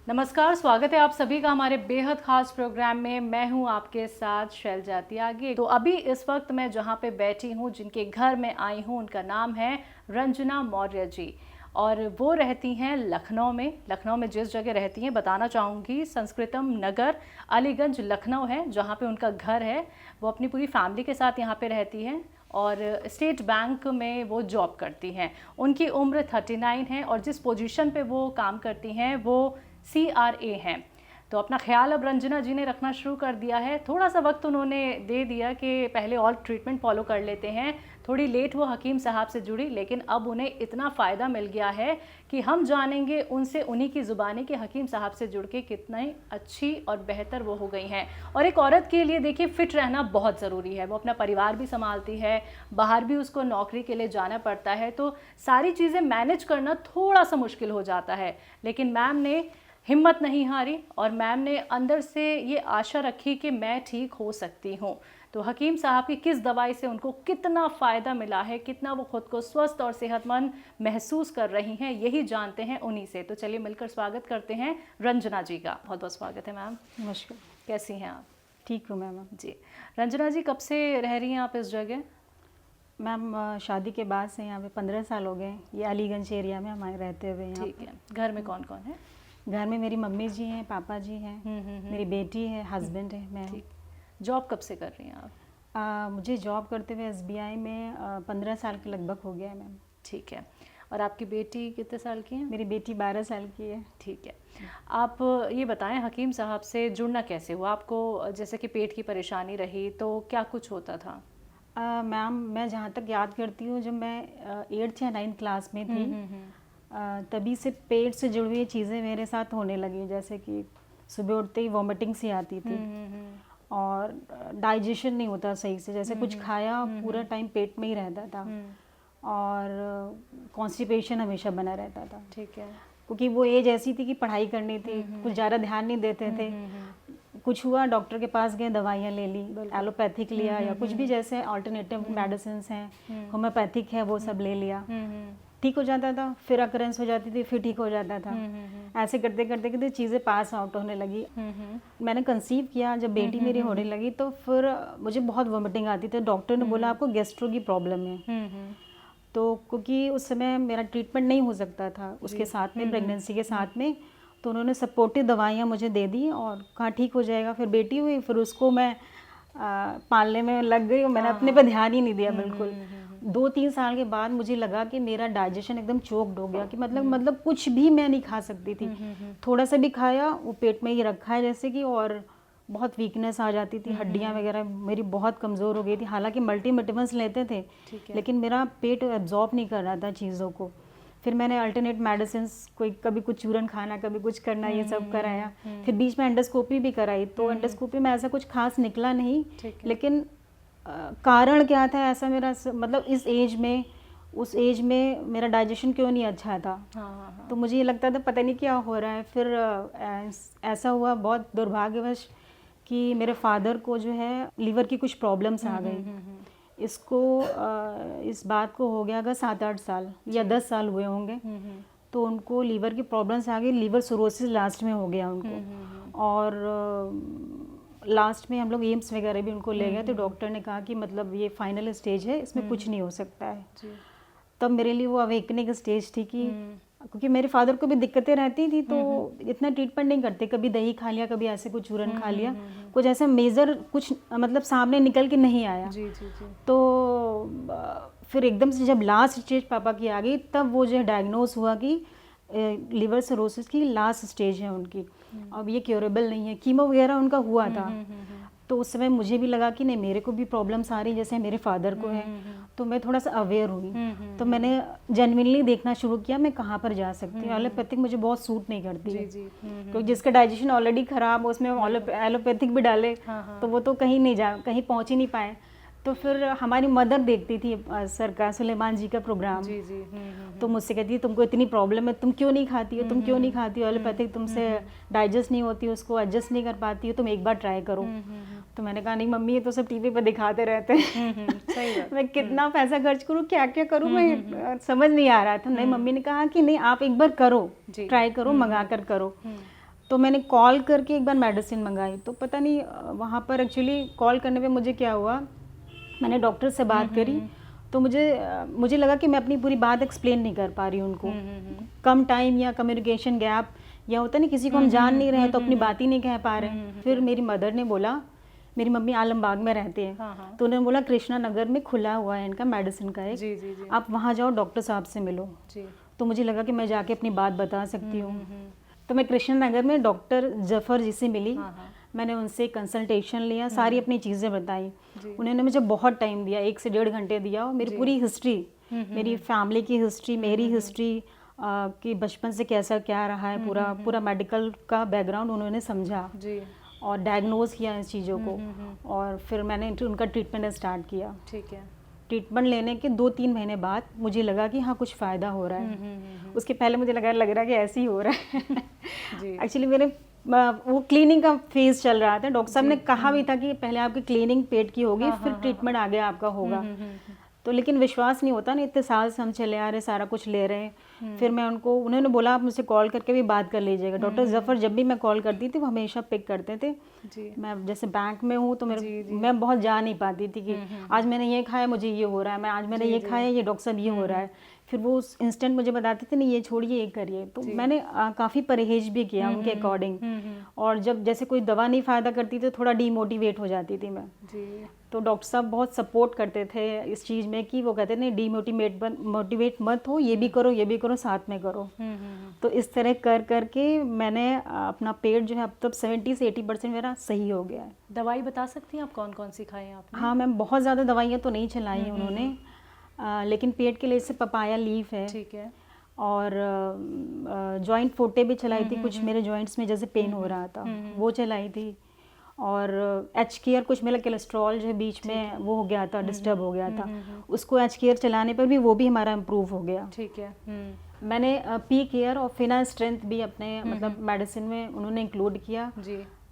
नमस्कार, स्वागत है आप सभी का हमारे बेहद खास प्रोग्राम में। मैं हूं आपके साथ शैलजा त्यागी। तो अभी इस वक्त मैं जहां पे बैठी हूं, जिनके घर में आई हूं, उनका नाम है रंजना मौर्य जी और वो रहती हैं लखनऊ में। लखनऊ में जिस जगह रहती हैं बताना चाहूँगी, संस्कृतम नगर अलीगंज लखनऊ है जहाँ पे उनका घर है। वो अपनी पूरी फैमिली के साथ यहाँ पे रहती हैं और स्टेट बैंक में वो जॉब करती हैं। उनकी उम्र 39 है और जिस पोजीशन पे वो काम करती हैं वो CRA हैं। तो अपना ख्याल अब रंजना जी ने रखना शुरू कर दिया है। थोड़ा सा वक्त उन्होंने दे दिया कि पहले और ट्रीटमेंट फॉलो कर लेते हैं। थोड़ी लेट वो हकीम साहब से जुड़ी, लेकिन अब उन्हें इतना फ़ायदा मिल गया है कि हम जानेंगे उनसे, उन्हीं की ज़ुबानी के हकीम साहब से जुड़ के कितनी अच्छी और बेहतर वो हो गई हैं। और एक औरत के लिए देखिए फ़िट रहना बहुत ज़रूरी है। वो अपना परिवार भी संभालती है, बाहर भी उसको नौकरी के लिए जाना पड़ता है, तो सारी चीज़ें मैनेज करना थोड़ा सा मुश्किल हो जाता है। लेकिन मैम ने हिम्मत नहीं हारी और मैम ने अंदर से ये आशा रखी कि मैं ठीक हो सकती हूँ। तो हकीम साहब की किस दवाई से उनको कितना फ़ायदा मिला है, कितना वो खुद को स्वस्थ और सेहतमंद महसूस कर रही हैं, यही जानते हैं उन्हीं से। तो चलिए मिलकर स्वागत करते हैं रंजना जी का। बहुत बहुत स्वागत है मैम। नमस्कार। कैसी हैं आप? ठीक हूँ मैम। जी रंजना जी, कब से रह रही हैं आप इस जगह? मैम शादी के बाद से यहाँ पे 15 साल हो गए। ये अलीगंज एरिया में हमारे रहते हुए यहाँ। ठीक है। घर में कौन कौन है? घर में मेरी मम्मी जी हैं, पापा जी हैं, मेरी बेटी है, हस्बैंड है, मैं। ठीक। जॉब कब से कर रही हैं आप? मुझे जॉब करते हुए SBI में 15 साल के लगभग हो गया है मैम। ठीक है। और आपकी बेटी कितने साल की है? मेरी बेटी 12 साल की है। ठीक है। आप ये बताएं, हकीम साहब से जुड़ना कैसे हुआ आपको? जैसे कि पेट की परेशानी रही तो क्या कुछ होता था? मैम मैं जहाँ तक याद करती हूँ, जब मैं 8th या 9th क्लास में थी तभी से पेट से जुड़ी हुई चीज़ें मेरे साथ होने लगी। जैसे कि सुबह उठते ही वॉमिटिंग सी आती थी और डाइजेशन नहीं होता सही से। जैसे कुछ खाया पूरा टाइम पेट में ही रहता था और कॉन्स्टिपेशन हमेशा बना रहता था। ठीक है। क्योंकि वो एज ऐसी थी कि पढ़ाई करनी थी, कुछ ज़्यादा ध्यान नहीं देते थे। कुछ हुआ, डॉक्टर के पास गए, दवाइयाँ ले ली, एलोपैथिक लिया या कुछ भी जैसे अल्टरनेटिव मेडिसिन हैं, होम्योपैथिक है, वो सब ले लिया। ठीक हो जाता था, फिर अकरेंस हो जाती थी, फिर ठीक हो जाता था। ऐसे करते करते करते चीज़ें पास आउट होने लगी। मैंने कंसीव किया, जब बेटी मेरी होने लगी तो फिर मुझे बहुत वॉमिटिंग आती थी। डॉक्टर ने बोला आपको गैस्ट्रो की प्रॉब्लम है। तो क्योंकि उस समय मेरा ट्रीटमेंट नहीं हो सकता था उसके साथ में, प्रेगनेंसी के साथ में, तो उन्होंने सपोर्टिव दवाइयाँ मुझे दे दी और कहा ठीक हो जाएगा। फिर बेटी हुई, फिर उसको मैं पालने में लग गई और मैंने अपने पर ध्यान ही नहीं दिया बिल्कुल। 2-3 साल के बाद मुझे लगा कि मेरा डाइजेशन एकदम चोक्ड हो गया कि मतलब कुछ भी मैं नहीं खा सकती थी। थोड़ा सा भी खाया वो पेट में ही रखा है जैसे कि, और बहुत वीकनेस आ जाती थी, हड्डियां वगैरह मेरी बहुत कमज़ोर हो गई थी। हालांकि मल्टीविटामिन्स लेते थे लेकिन मेरा पेट एब्जॉर्ब नहीं कर रहा था चीज़ों को। फिर मैंने अल्टरनेट मेडिसिन, कोई कभी कुछ चूरन खाना, कभी कुछ करना, ये सब कराया। फिर बीच में एंडोस्कोपी भी कराई, तो एंडोस्कोपी में ऐसा कुछ खास निकला नहीं। लेकिन कारण क्या था ऐसा, मेरा मतलब इस एज में, उस एज में मेरा डाइजेशन क्यों नहीं अच्छा था। तो मुझे ये लगता था पता नहीं क्या हो रहा है। फिर ऐसा हुआ बहुत दुर्भाग्यवश कि मेरे फादर को जो है लीवर की कुछ प्रॉब्लम्स आ गई। इसको इस बात को हो गया अगर 7-8 साल या 10 साल हुए होंगे। तो उनको लीवर की प्रॉब्लम्स आ गई, लीवर सिरोसिस लास्ट में हो गया उनको। और लास्ट में हम लोग एम्स वगैरह भी उनको ले गए, तो डॉक्टर ने कहा कि मतलब ये फाइनल स्टेज है, इसमें कुछ नहीं हो सकता है। तब मेरे लिए वो अवेकनिंग स्टेज थी कि क्योंकि मेरे फादर को भी दिक्कतें रहती थी, तो इतना ट्रीटमेंट नहीं करते, कभी दही खा लिया, कभी ऐसे कुछ चूरन खा लिया, कुछ ऐसा मेजर कुछ मतलब सामने निकल के नहीं आया। तो फिर एकदम से जब लास्ट स्टेज पापा की आ गई, तब वो जो है डायग्नोज हुआ कि लिवर सिरोसिस की लास्ट स्टेज है उनकी, अब ये क्योरेबल नहीं है। कीमो वगैरह उनका हुआ था। तो उस समय मुझे भी लगा कि नहीं, मेरे को भी प्रॉब्लम्स आ रही जैसे मेरे फादर को है। तो मैं थोड़ा सा अवेयर हुई। तो मैंने जेन्युइनली देखना शुरू किया मैं कहाँ पर जा सकती हूँ। एलोपैथिक मुझे बहुत सूट नहीं करती है, क्योंकि जिसका डाइजेशन ऑलरेडी खराब हो उसमें एलोपैथिक भी डाले तो वो तो कहीं पहुँच ही नहीं पाए। तो फिर हमारी मदर देखती थी सरकार सुलेमान जी का प्रोग्राम। तो मुझसे कहती है तुमको इतनी प्रॉब्लम है, तुम क्यों नहीं खाती हो, तुम क्यों नहीं खाती हो एलोपैथिक, तुमसे डाइजेस्ट नहीं होती, उसको एडजस्ट नहीं कर पाती हो, तुम एक बार ट्राई करो। तो मैंने कहा नहीं मम्मी, ये तो सब टीवी पर दिखाते रहते हैं, मैं कितना पैसा खर्च करूँ, क्या क्या करूँ, मैं समझ नहीं आ रहा था। नहीं, मम्मी ने कहा कि नहीं आप एक बार करो, ट्राई करो, मंगा कर करो। तो मैंने कॉल करके एक बार मेडिसिन मंगाई, तो पता नहीं वहाँ पर एक्चुअली कॉल करने पे मुझे क्या हुआ, मैंने डॉक्टर से बात करी तो मुझे लगा कि मैं अपनी पूरी बात एक्सप्लेन नहीं कर पा रही हूँ उनको, कम टाइम या कम्युनिकेशन गैप, या होता नहीं किसी को हम जान नहीं रहे तो अपनी बात ही नहीं कह पा रहे। फिर मेरी मदर ने बोला, मेरी मम्मी आलमबाग में रहती है, तो उन्होंने बोला कृष्णा नगर में खुला हुआ है इनका मेडिसिन का एक, जी, आप वहाँ जाओ, डॉक्टर साहब से मिलो। तो मुझे लगा कि मैं जाके अपनी बात बता सकती हूँ। तो मैं कृष्णा नगर में डॉक्टर जफर जी से मिली, मैंने उनसे कंसल्टेशन लिया, सारी अपनी चीज़ें बताई। उन्होंने मुझे बहुत टाइम दिया, 1 से 1.5 घंटे दिया, और मेरी पूरी हिस्ट्री, मेरी फैमिली की हिस्ट्री, मेरी हिस्ट्री कि बचपन से कैसा क्या रहा है, पूरा मेडिकल का बैकग्राउंड उन्होंने समझा और डायग्नोज किया इस चीज़ों को, और फिर मैंने उनका ट्रीटमेंट स्टार्ट किया। ठीक है। ट्रीटमेंट लेने के 2-3 महीने बाद मुझे लगा कि हाँ कुछ फ़ायदा हो रहा है। उसके पहले मुझे लग रहा है कि ऐसे ही हो रहा है। एक्चुअली मेरे वो क्लीनिंग का फेज चल रहा था, डॉक्टर साहब ने कहा भी था कि पहले आपकी क्लीनिंग पेट की होगी, फिर ट्रीटमेंट आगे आपका होगा। तो लेकिन विश्वास नहीं होता ना, इतने साल से हम चले आ रहे, सारा कुछ ले रहे हैं। फिर मैं उन्होंने बोला आप मुझसे कॉल करके भी बात कर लीजिएगा। डॉक्टर जफर जब भी मैं कॉल करती थी वो हमेशा पिक करते थे। मैं जैसे बैंक में हूँ तो मैं बहुत जा नहीं पाती थी कि आज मैंने ये खाया मुझे ये हो रहा है, मैं आज मैंने ये खाया ये डॉक्टर साहब ये हो रहा है। फिर वो इंस्टेंट मुझे बताते थे नहीं ये छोड़िए ये करिए। तो मैंने काफ़ी परहेज भी किया उनके अकॉर्डिंग, और जब जैसे कोई दवा नहीं फ़ायदा करती तो थोड़ा डीमोटिवेट हो जाती थी मैं। तो डॉक्टर साहब बहुत सपोर्ट करते थे इस चीज़ में कि वो कहते थे नहीं मोटिवेट मत हो, ये भी करो साथ में करो। तो इस तरह करके मैंने अपना पेट जो है अब तक 70 से 80% मेरा सही हो गया है। दवाई बता सकती हैं आप कौन कौन सी खाई आपने? हाँ मैम, बहुत ज़्यादा दवाइयाँ तो नहीं चलाई उन्होंने, लेकिन पेट के लिए जैसे पपाया लीफ है, ठीक है, और जॉइंट फोटे भी चलाई थी, कुछ मेरे जॉइंट्स में जैसे पेन हो रहा था वो चलाई थी, और एच केयर कुछ मेरा कोलेस्ट्रॉल जो है बीच में वो हो गया था, डिस्टर्ब हो गया था, उसको एच केयर चलाने पर भी वो भी हमारा इम्प्रूव हो गया। ठीक है। मैंने पी केयर और फिना स्ट्रेंथ भी अपने मतलब मेडिसिन में उन्होंने इंक्लूड किया।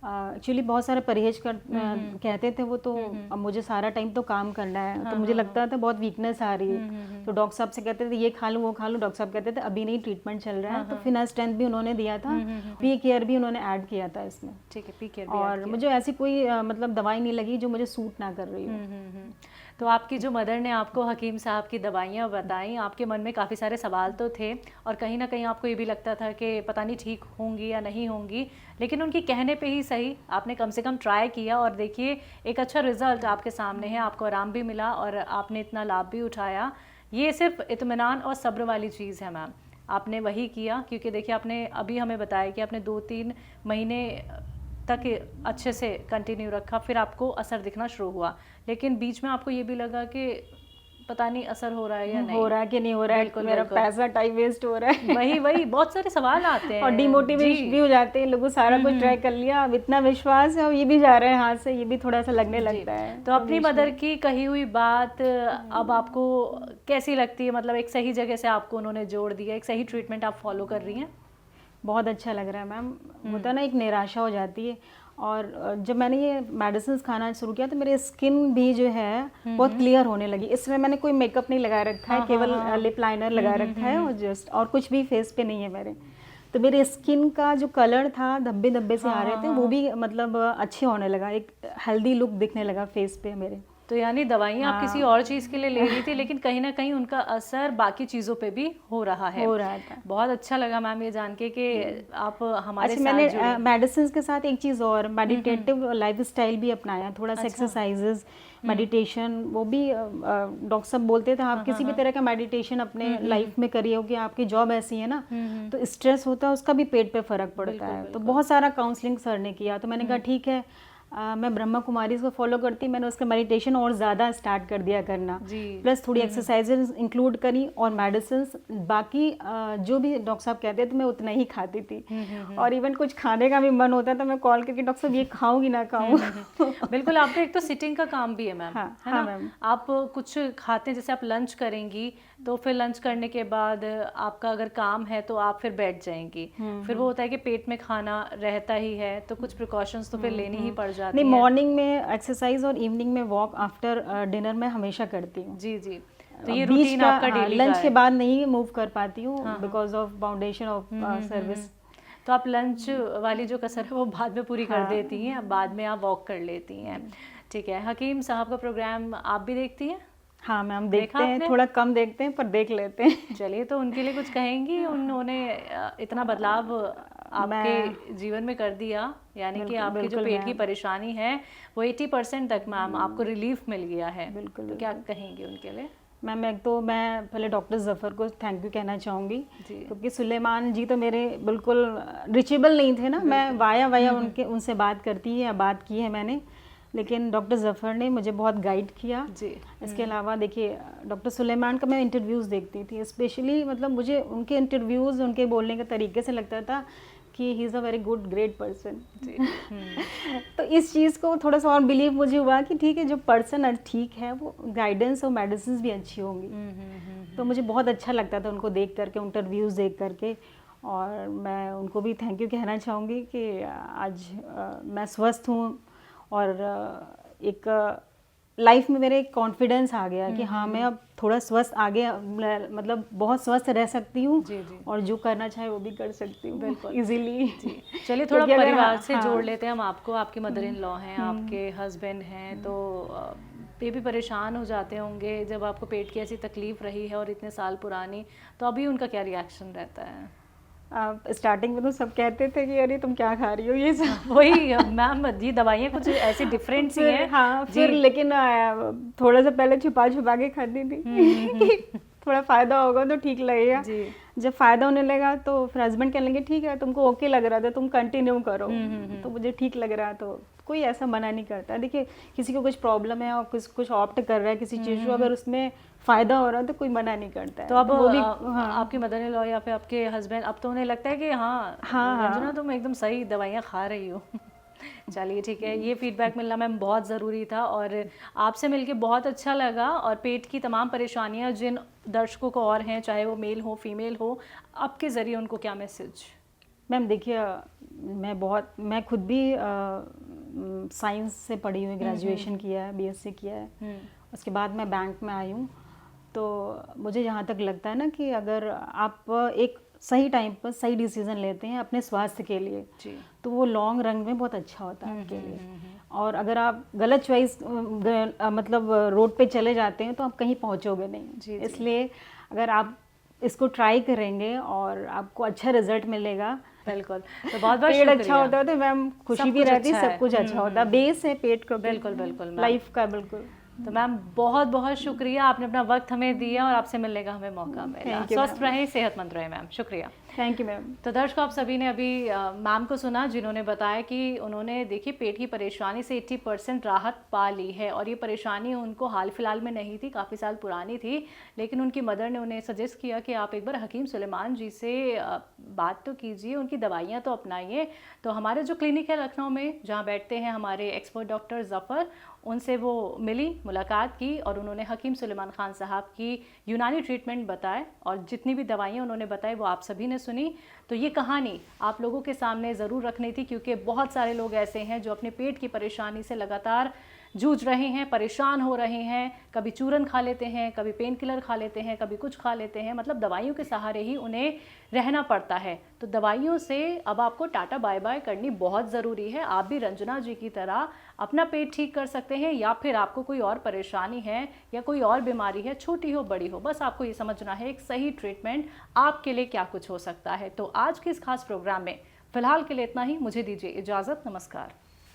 एक्चुअली बहुत सारे परहेज कहते थे वो, तो अब मुझे सारा टाइम तो काम करना है, तो मुझे लगता था बहुत वीकनेस आ रही है, तो डॉक्टर साहब से कहते थे ये खा लूँ वो खा लूँ, डॉक्टर साहब कहते थे अभी नहीं ट्रीटमेंट चल रहा है। तो फिना स्ट्रेंथ भी उन्होंने दिया था, पी केयर भी उन्होंने ऐड किया था इसमें। ठीक है, पी केयर। और मुझे ऐसी कोई मतलब दवाई नहीं लगी जो मुझे सूट ना कर रही हो। तो आपकी जो मदर ने आपको हकीम साहब की दवाइयाँ बताई, आपके मन में काफ़ी सारे सवाल तो थे और कहीं ना कहीं आपको ये भी लगता था कि पता नहीं ठीक होंगी या नहीं होंगी, लेकिन उनके कहने पे ही सही आपने कम से कम ट्राई किया और देखिए एक अच्छा रिजल्ट आपके सामने है, आपको आराम भी मिला और आपने इतना लाभ भी उठाया। ये सिर्फ इत्मीनान और सब्र वाली चीज़ है मैम, आपने वही किया, क्योंकि देखिए आपने अभी हमें बताया कि आपने 2-3 महीने तक अच्छे से कंटिन्यू रखा, फिर आपको असर दिखना शुरू हुआ, लेकिन बीच में आपको ये भी लगा कि पता नहीं असर हो रहा है या नहीं हो रहा है कि नहीं हो रहा है, मेरा पैसा टाइम वेस्ट हो रहा है। वही बहुत सारे सवाल आते हैं और डिमोटिवेट भी हो जाते हैं लोगों, सारा कुछ ट्राई कर लिया, अब इतना विश्वास है और ये भी जा रहे हैं हाथ से, ये भी थोड़ा सा लगने लगता है। तो अपनी मदर की कही हुई बात अब आपको कैसी लगती है? मतलब एक सही जगह से आपको उन्होंने जोड़ दिया, एक सही ट्रीटमेंट आप फॉलो कर रही हैं, बहुत अच्छा लग रहा है मैम। होता ना एक निराशा हो जाती है, और जब मैंने ये मेडिसिन खाना शुरू किया तो मेरी स्किन भी जो है बहुत क्लियर होने लगी। इसमें मैंने कोई मेकअप नहीं लगा रखा है, केवल लिप लाइनर लगा रखा है और जस्ट, और कुछ भी फेस पे नहीं है मेरे। तो मेरे स्किन का जो कलर था धब्बे धब्बे से आ रहे थे वो भी मतलब अच्छे होने लगा, एक हेल्दी लुक दिखने लगा फेस पे मेरे। तो यानी दवाइयाँ आप किसी और चीज़ के लिए ले रही थी, लेकिन कहीं ना कहीं उनका असर बाकी चीज़ों पे भी हो रहा था। बहुत अच्छा लगा मैम ये जान के कि आप हमारे साथ जुड़े। मैंने मेडिसिन के साथ एक चीज़ और, मेडिटेटिव लाइफस्टाइल भी अपनाया, थोड़ा सा एक्सरसाइजेज, मेडिटेशन, वो भी डॉक्टर साहब बोलते थे आप किसी भी तरह का मेडिटेशन अपने लाइफ में करिए, कि आपकी जॉब ऐसी है ना तो स्ट्रेस होता है उसका भी पेट पे फर्क पड़ता है। तो बहुत सारा काउंसलिंग सर ने किया, तो मैंने कहा ठीक है मैं ब्रह्मा कुमारी को फॉलो करती, मैंने उसका मेडिटेशन और ज़्यादा स्टार्ट कर दिया करना, प्लस थोड़ी एक्सरसाइजेज इंक्लूड करी और मेडिसिन बाकी जो भी डॉक्टर साहब कहते थे मैं उतना ही खाती थी। और इवन कुछ खाने का भी मन होता था मैं कॉल करके डॉक्टर साहब ये खाऊंगी ना खाऊं। बिल्कुल, आपका एक तो सिटिंग का काम भी है मैम, है ना? आप कुछ खाते हैं, जैसे आप लंच करेंगी तो फिर लंच करने के बाद आपका अगर काम है तो आप फिर बैठ जाएंगी, फिर वो होता है कि पेट में खाना रहता ही है, तो कुछ प्रिकॉशंस तो फिर लेनी ही पड़ जाती है। नहीं, मॉर्निंग में एक्सरसाइज और इवनिंग में वॉक आफ्टर डिनर में हमेशा करती हूँ। जी। तो ये रूटीन आपका डेली लंच के बाद नहीं मूव कर पाती हूँ because of boundation of service. तो आप लंच वाली जो कसर है वो बाद में पूरी कर देती हैं, अब बाद में आप वॉक कर लेती हैं। ठीक है, हकीम साहब का प्रोग्राम आप भी देखती हैं? हाँ मैम, देखते हैं, थोड़ा कम देखते हैं पर देख लेते हैं। चलिए, तो उनके लिए कुछ कहेंगी? उन्होंने इतना बदलाव आपके जीवन में कर दिया, यानी कि आपकी जो पेट की परेशानी है वो 80% तक मैम आपको रिलीफ मिल गया है। बिल्कुल, तो क्या कहेंगी उनके लिए? मैम एक तो मैं पहले डॉक्टर ज़फ़र को थैंक यू कहना चाहूँगी, क्योंकि सुलेमान जी तो मेरे बिल्कुल रिचेबल नहीं थे ना, मैं वाया उनसे बात करती है या बात की है मैंने, लेकिन डॉक्टर ज़फ़र ने मुझे बहुत गाइड किया जी। इसके अलावा देखिए, डॉक्टर सुलेमान का मैं इंटरव्यूज़ देखती थी, स्पेशली मतलब मुझे उनके इंटरव्यूज़, उनके बोलने के तरीके से लगता था कि he is a very good great person. तो इस चीज़ को थोड़ा सा और बिलीव मुझे हुआ कि ठीक है, जो पर्सन ठीक है वो गाइडेंस और मेडिसिन भी अच्छी होंगी। तो मुझे बहुत अच्छा लगता था उनको देख करके, इंटरव्यूज़ देख करके, और मैं उनको भी थैंक यू कहना चाहूँगी कि आज मैं स्वस्थ हूँ और एक लाइफ में मेरे एक कॉन्फिडेंस आ गया कि हाँ मैं अब थोड़ा स्वस्थ आगे, मतलब बहुत स्वस्थ रह सकती हूँ और जो करना चाहे वो भी कर सकती हूँ बिल्कुल इजीली। चलिए, थोड़ा परिवार से जोड़ लेते हैं हम आपको। आपके मदर इन लॉ हैं, आपके हस्बैंड हैं, तो ये भी परेशान हो जाते होंगे जब आपको पेट की ऐसी तकलीफ रही है और इतने साल पुरानी, तो अभी उनका क्या रिएक्शन रहता है? स्टार्टिंग में तो सब कहते थे कि अरे तुम क्या खा रही हो ये सब। वही मैम, ये दवाइयाँ कुछ ऐसी डिफरेंट सी हैं। हाँ, फिर लेकिन थोड़ा सा पहले छुपा के खाती थी थोड़ा फ़ायदा होगा तो ठीक लगेगा। जब फ़ायदा होने लगा तो फिर हस्बैंड कहने लगे ठीक है, तुमको ओके लग रहा था, तुम कंटिन्यू करो। तो मुझे ठीक लग रहा, तो कोई ऐसा मना नहीं करता। देखिए, किसी को कुछ प्रॉब्लम है और कुछ ऑप्ट कर रहा है किसी चीज़ को, अगर उसमें फ़ायदा हो रहा है तो कोई मना नहीं करता है। तो अब वो भी आपके मदर इन लॉ या फिर आपके हस्बैंड, अब तो उन्हें लगता है कि हाँ रंजना तुम एकदम सही दवाइयाँ खा रही हो। चलिए ठीक है, ये फीडबैक मिलना मैम बहुत ज़रूरी था और आपसे मिलके बहुत अच्छा लगा। और पेट की तमाम परेशानियाँ जिन दर्शकों को और हैं, चाहे वो मेल हो फीमेल हो, आपके ज़रिए उनको क्या मैसेज? मैम देखिए, मैं खुद भी साइंस से पढ़ी हुई, ग्रेजुएशन किया है, बीएससी किया है, उसके बाद मैं बैंक में आई हूँ। तो मुझे जहाँ तक लगता है ना कि अगर आप एक सही टाइम पर सही डिसीजन लेते हैं अपने स्वास्थ्य के लिए तो वो लॉन्ग रन में बहुत अच्छा होता है आपके लिए। और अगर आप गलत चॉइस मतलब रोड पे चले जाते हैं तो आप कहीं पहुंचोगे नहीं। इसलिए अगर आप इसको ट्राई करेंगे और आपको अच्छा रिजल्ट मिलेगा। बिल्कुल, तो बहुत बहुत पेट अच्छा होता है तो मैम खुशी भी रहती है, सब कुछ अच्छा होता है। बेस है पेट का, बिल्कुल लाइफ का। बिल्कुल। तो मैम बहुत बहुत शुक्रिया, आपने अपना वक्त हमें दिया और आपसे मिलने का हमें मौका मिला। स्वस्थ रहें, सेहतमंद रहें मैम। शुक्रिया। Thank you ma'am. तो दर्शकों, आप सभी ने अभी मैम को सुना, जिन्होंने बताया कि उन्होंने देखिए पेट की परेशानी से 80% राहत पा ली है। और ये परेशानी उनको हाल फिलहाल में नहीं थी, काफ़ी साल पुरानी थी, लेकिन उनकी मदर ने उन्हें सजेस्ट किया कि आप एक बार हकीम सुलेमान जी से बात तो कीजिए, उनकी दवाइयाँ तो अपनाइए। तो हमारे जो क्लिनिक है लखनऊ में, जहाँ बैठते हैं हमारे एक्सपर्ट डॉक्टर ज़फ़र, उनसे वो मिली, मुलाकात की और उन्होंने हकीम सुलेमान ख़ान साहब की यूनानी ट्रीटमेंट बताए और जितनी भी दवाइयाँ उन्होंने बताई वो आप सभी ने सुनी। तो ये कहानी आप लोगों के सामने ज़रूर रखनी थी, क्योंकि बहुत सारे लोग ऐसे हैं जो अपने पेट की परेशानी से लगातार जूझ रहे हैं, परेशान हो रहे हैं। कभी चूरन खा लेते हैं, कभी पेन किलर खा लेते हैं, कभी कुछ खा लेते हैं, मतलब दवाइयों के सहारे ही उन्हें रहना पड़ता है। तो दवाइयों से अब आपको टाटा बाय बाय करनी बहुत ज़रूरी है। आप भी रंजना जी की तरह अपना पेट ठीक कर सकते हैं, या फिर आपको कोई और परेशानी है या कोई और बीमारी है, छोटी हो बड़ी हो, बस आपको ये समझना है एक सही ट्रीटमेंट आपके लिए क्या कुछ हो सकता है। तो आज के इस खास प्रोग्राम में फ़िलहाल के लिए इतना ही। मुझे दीजिए इजाज़त। नमस्कार।